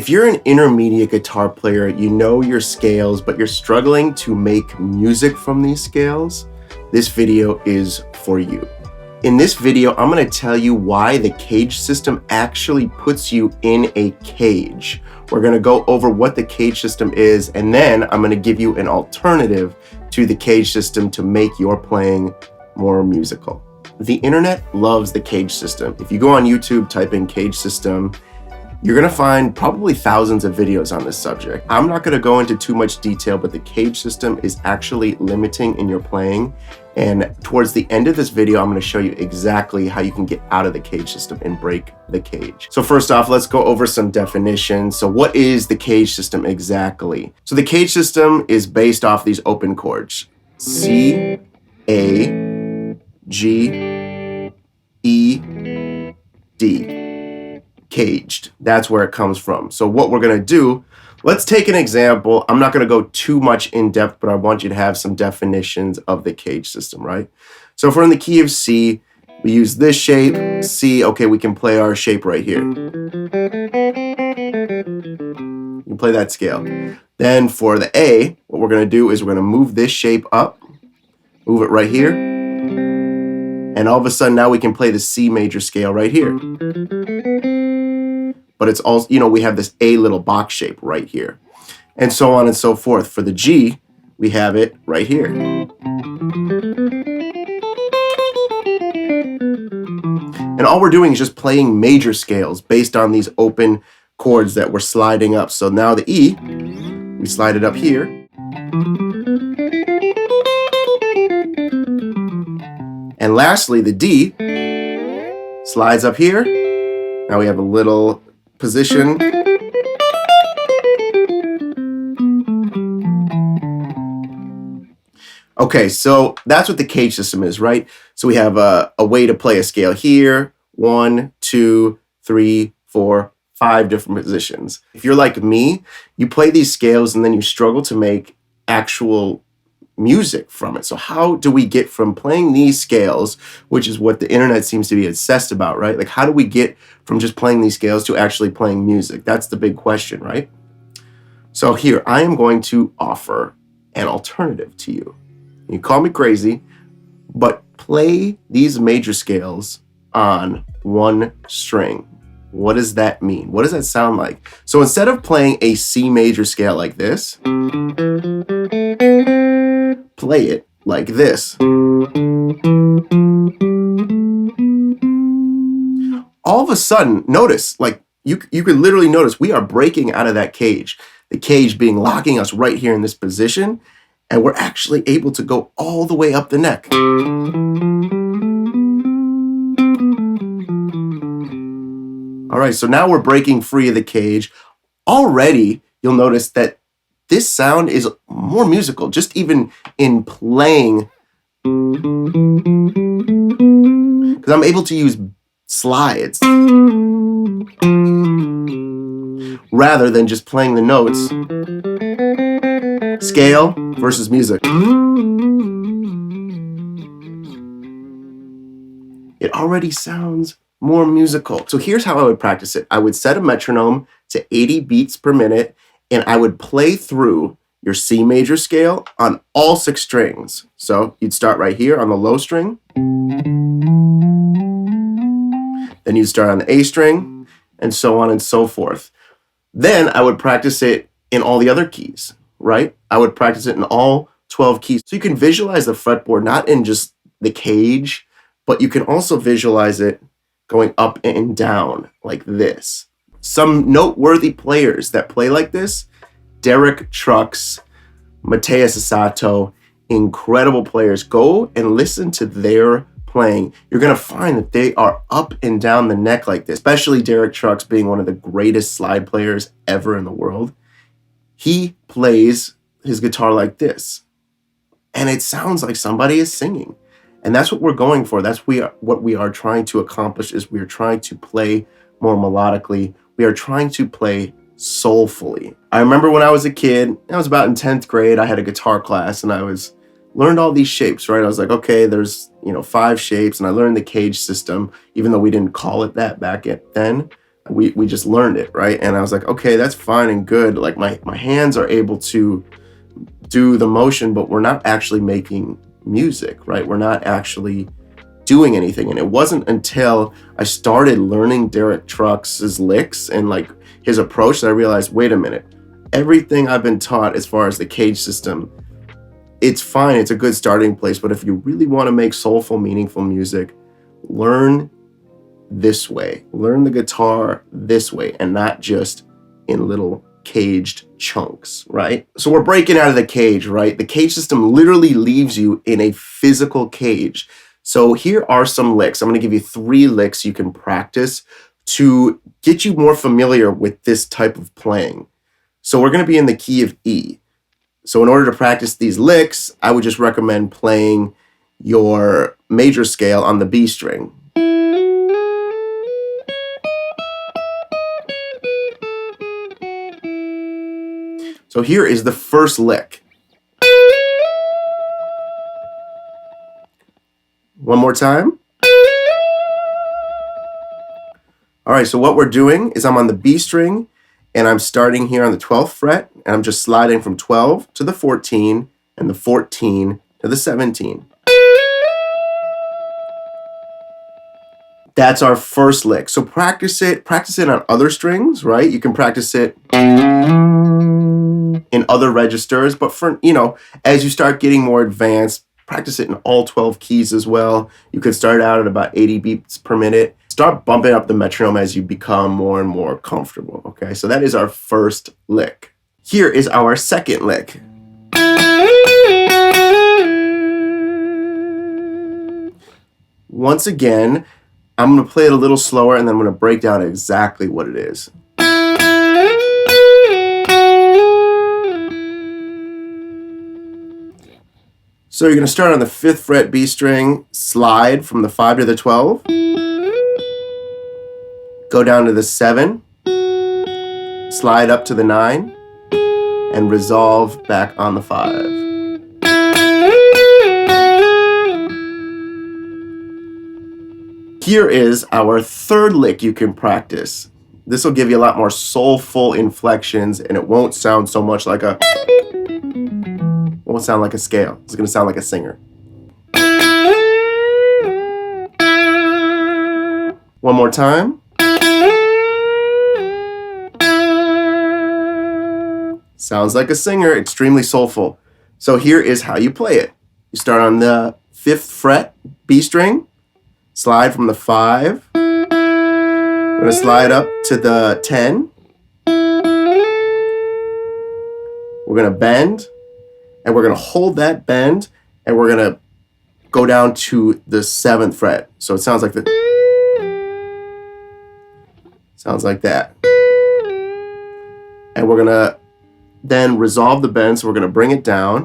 If you're an intermediate guitar player, you know your scales, but you're struggling to make music from these scales, this video is for you. In this video, I'm going to tell you why the CAGED system actually puts you in a cage. We're going to go over what the CAGED system is, and then I'm going to give you an alternative to the CAGED system to make your playing more musical. The internet loves the CAGED system. If you go on YouTube, type in CAGED system, you're gonna find probably thousands of videos on this subject. I'm not gonna go into too much detail, but the CAGED system is actually limiting in your playing. And towards the end of this video, I'm gonna show you exactly how you can get out of the CAGED system and break the cage. So first off, let's go over some definitions. So what is the CAGED system exactly? So the CAGED system is based off these open chords. C, A, G, E, D. CAGED. That's where it comes from. So what we're going to do, let's take an example. I'm not going to go too much in depth, but I want you to have some definitions of the CAGED system, right? So if we're in the key of C, we use this shape, C, okay, we can play our shape right here. You can play that scale. Then for the A, what we're going to do is we're going to move this shape up, move it right here, and all of a sudden now we can play the C major scale right here. But it's also, you know, we have this A little box shape right here, and so on and so forth. For the G, we have it right here. And all we're doing is just playing major scales based on these open chords that we're sliding up. So now the E, we slide it up here. And lastly, the D slides up here. Now we have a little position. Okay, so that's what the CAGED system is, right? So we have a way to play a scale here. 1, 2, 3, 4, 5 different positions. If you're like me, you play these scales and then you struggle to make actual music from it. So how do we get from playing these scales, which is what the internet seems to be obsessed about, right? Like, how do we get from just playing these scales to actually playing music? That's the big question, right? So here, I am going to offer an alternative to you. You call me crazy, but play these major scales on one string. What does that mean? What does that sound like? So instead of playing a C major scale like this, play it like this. All of a sudden, notice, like you could literally notice we are breaking out of that cage. The cage being locking us right here in this position, and we're actually able to go all the way up the neck. All right, so now we're breaking free of the cage. Already, you'll notice that this sound is more musical, just even in playing, because I'm able to use slides rather than just playing the notes. Scale versus music. It already sounds more musical. So here's how I would practice it. I would set a metronome to 80 beats per minute, and I would play through your C major scale on all 6 strings. So you'd start right here on the low string. Then you'd start on the A string, and so on and so forth. Then I would practice it in all the other keys, right? I would practice it in all 12 keys. So you can visualize the fretboard not in just the cage, but you can also visualize it going up and down like this. Some noteworthy players that play like this: Derek Trucks, Mateus Asato, incredible players. Go and listen to their playing. You're gonna find that they are up and down the neck like this, especially Derek Trucks being one of the greatest slide players ever in the world. He plays his guitar like this, and it sounds like somebody is singing. And that's what we're going for. That's what we are trying to accomplish, is we are trying to play more melodically. We are trying to play soulfully. I remember when I was a kid, I was about in 10th grade, I had a guitar class and I learned all these shapes, right? I was like, okay, there's 5 shapes, and I learned the CAGED system, even though we didn't call it that back then. we just learned it, right? And I was like, okay, that's fine and good. Like my hands are able to do the motion, but we're not actually making music, right? We're not actually doing anything. And it wasn't until I started learning Derek Trucks' licks and like his approach that I realized, wait a minute, everything I've been taught as far as the CAGED system, it's fine, it's a good starting place, but if you really want to make soulful, meaningful music, learn this way. Learn the guitar this way, and not just in little caged chunks, right? So we're breaking out of the cage, right? The CAGED system literally leaves you in a physical cage. So here are some licks. I'm going to give you 3 licks you can practice to get you more familiar with this type of playing. So we're going to be in the key of E. So in order to practice these licks, I would just recommend playing your major scale on the B string. So here is the first lick. One more time. All right, so what we're doing is I'm on the B string and I'm starting here on the 12th fret and I'm just sliding from 12 to the 14 and the 14 to the 17. That's our first lick. So practice it on other strings, right? You can practice it in other registers, but for, as you start getting more advanced, practice it in all 12 keys as well. You could start out at about 80 beats per minute. Start bumping up the metronome as you become more and more comfortable, okay? So that is our first lick. Here is our second lick. Once again, I'm gonna play it a little slower and then I'm gonna break down exactly what it is. So you're gonna start on the 5th fret B string, slide from the 5 to the 12, go down to the 7, slide up to the 9, and resolve back on the 5. Here is our third lick you can practice. This will give you a lot more soulful inflections and it won't sound so much like a scale. It's gonna sound like a singer. One more time. Sounds like a singer, extremely soulful. So here is how you play it. You start on the 5th fret B string, slide from the 5. We're gonna slide up to the 10. We're gonna bend, and we're gonna hold that bend, and we're gonna go down to the 7th fret. So it sounds like that. And we're gonna then resolve the bend, so we're gonna bring it down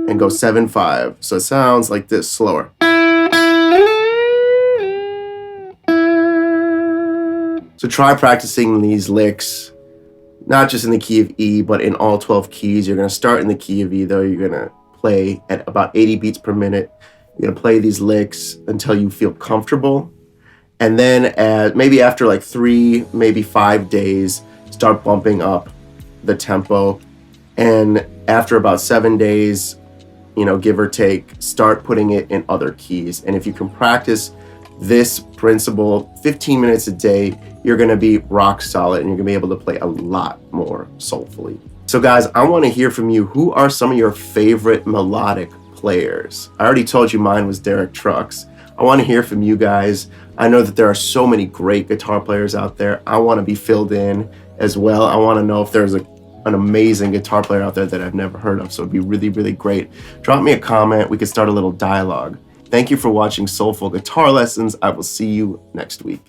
and go 7-5. So it sounds like this, slower. So try practicing these licks, not just in the key of E, but in all 12 keys. You're gonna start in the key of E though. You're gonna play at about 80 beats per minute. You're gonna play these licks until you feel comfortable. And then maybe after like 3, maybe 5 days, start bumping up the tempo. And after about 7 days, give or take, start putting it in other keys. And if you can practice this principle 15 minutes a day, you're gonna be rock solid and you're gonna be able to play a lot more soulfully. So guys, I wanna hear from you. Who are some of your favorite melodic players? I already told you mine was Derek Trucks. I wanna hear from you guys. I know that there are so many great guitar players out there. I wanna be filled in as well. I wanna know if there's an amazing guitar player out there that I've never heard of. So it'd be really, really great. Drop me a comment. We could start a little dialogue. Thank you for watching Soulful Guitar Lessons. I will see you next week.